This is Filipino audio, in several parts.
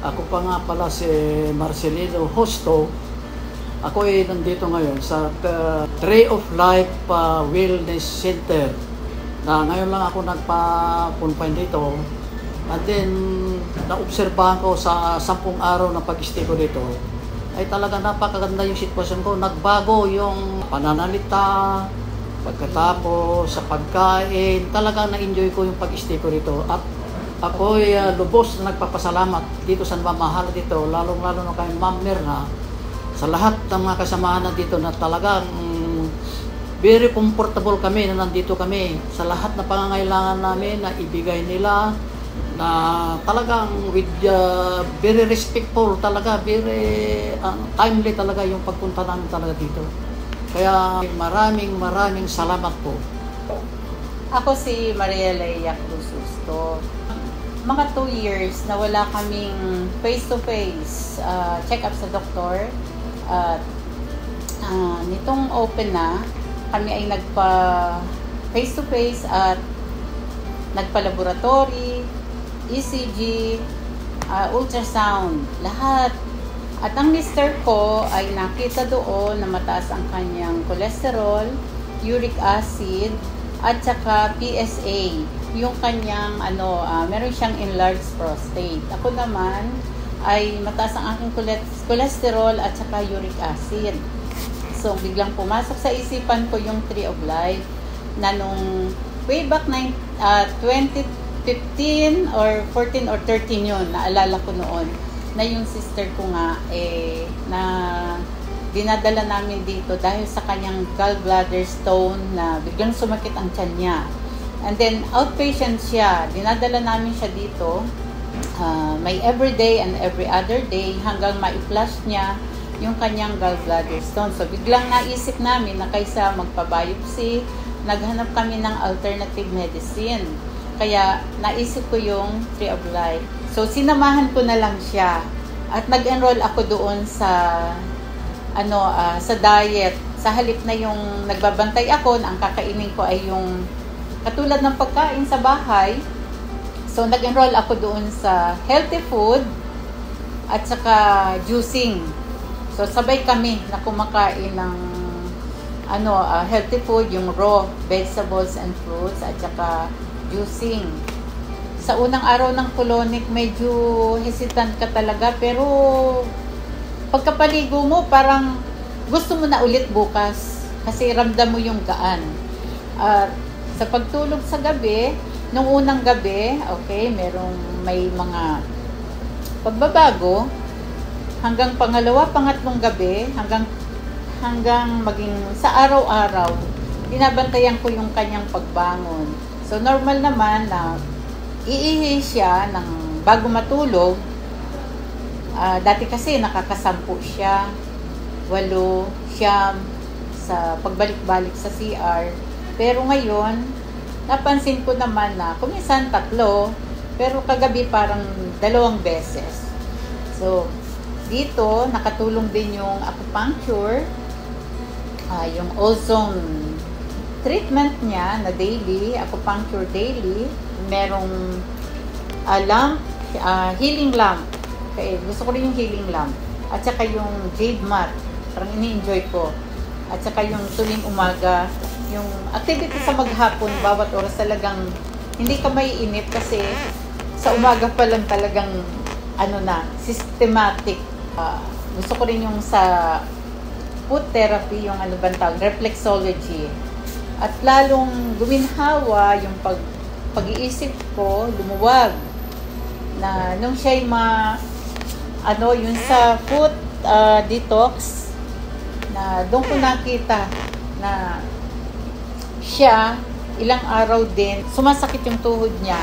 Ako pa nga pala si Marcelino Hosto. Ako ay nandito ngayon sa Tree of Life Wellness Center. Na ngayon lang ako nagpapunpain dito. And then, naobserbahan ko sa 10 araw na pag-stay ko dito, ay talaga napakaganda yung sitwasyon ko. Nagbago yung pananalita, pagkatapos sa pagkain. Talagang na-enjoy ko yung pag-stay ko dito. At ako ay lubos na nagpapasalamat dito sa mamahal dito, lalong-lalo na kay Ma'am Mirna, sa lahat ng mga kasamahan na dito na talagang very comfortable kami na nandito kami. Sa lahat na pangangailangan namin na ibigay nila, na talagang with very respectful talaga, very timely talaga yung pagpunta namin talaga dito. Kaya maraming salamat po. Ako si Mariela Yaclususto. Mga 2 years na wala kaming face-to-face check-up sa doktor. Nitong open na, kami ay nagpa face-to-face at nagpa-laboratory, ECG, ultrasound, lahat. At ang mister ko ay nakita doon na mataas ang kanyang cholesterol, uric acid, at saka PSA. Yung kanyang meron siyang enlarged prostate. Ako naman ay mataas ang aking cholesterol at saka uric acid. So biglang pumasok sa isipan ko yung Tree of Life na nung way back 2015 or 14 or 13 yun, naalala ko noon na yung sister ko nga na dinadala namin dito dahil sa kanyang gallbladder stone na biglang sumakit ang tiyan niya. And then outpatient siya, dinadala namin siya dito, may every day and every other day hanggang ma-flush niya yung kanyang gallbladder stone. So biglang naisip namin na kaysa magpa-biopsy, naghanap kami ng alternative medicine. Kaya naisip ko yung Tree of Life. So sinamahan ko na lang siya at nag-enroll ako doon sa sa diet. Sa halip na yung nagbabantay ako, na ang kakainin ko ay yung katulad ng pagkain sa bahay. So nag-enroll ako doon sa healthy food at saka juicing. So sabay kami na kumakain ng healthy food, yung raw vegetables and fruits at saka juicing. Sa unang araw ng colonic, medyo hesitant ka talaga, pero pagkapaligo mo, parang gusto mo na ulit bukas kasi ramdam mo yung gaan. Sa pagtulog sa gabi, nung unang gabi, okay, may mga pagbabago hanggang pangatlong gabi, hanggang maging sa araw-araw, binabantayan ko yung kanyang pagbangon. So normal naman na iihi siya ng bago matulog. Dati kasi nakakasampu siya, 8, 9 sa pagbalik-balik sa CR. Pero ngayon, napansin ko naman na kuminsan 3, pero kagabi parang 2 beses. So, dito nakatulong din yung acupuncture, yung ozone treatment niya na daily, acupuncture daily. Merong lamp, healing lamp. Okay, gusto ko rin yung healing lamp. At saka yung jade mat, parang ini-enjoy ko. At saka yung tuwing umaga, yung activity sa maghapon, bawat oras talagang hindi ka maiinip kasi sa umaga pa lang talagang systematic. Gusto ko rin yung sa foot therapy, yung reflexology. At lalong guminhawa yung pag-iisip ko, lumuwag. Na nung siya'y yung sa foot detox, na doon ko nakita na siya, ilang araw din, sumasakit yung tuhod niya.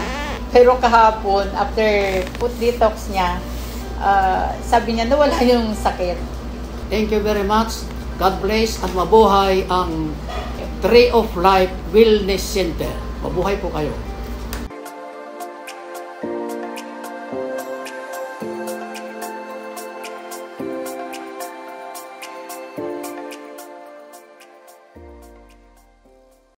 Pero kahapon, after foot detox niya, sabi niya nawala yung sakit. Thank you very much. God bless at mabuhay ang Tree of Life Wellness Center. Mabuhay po kayo.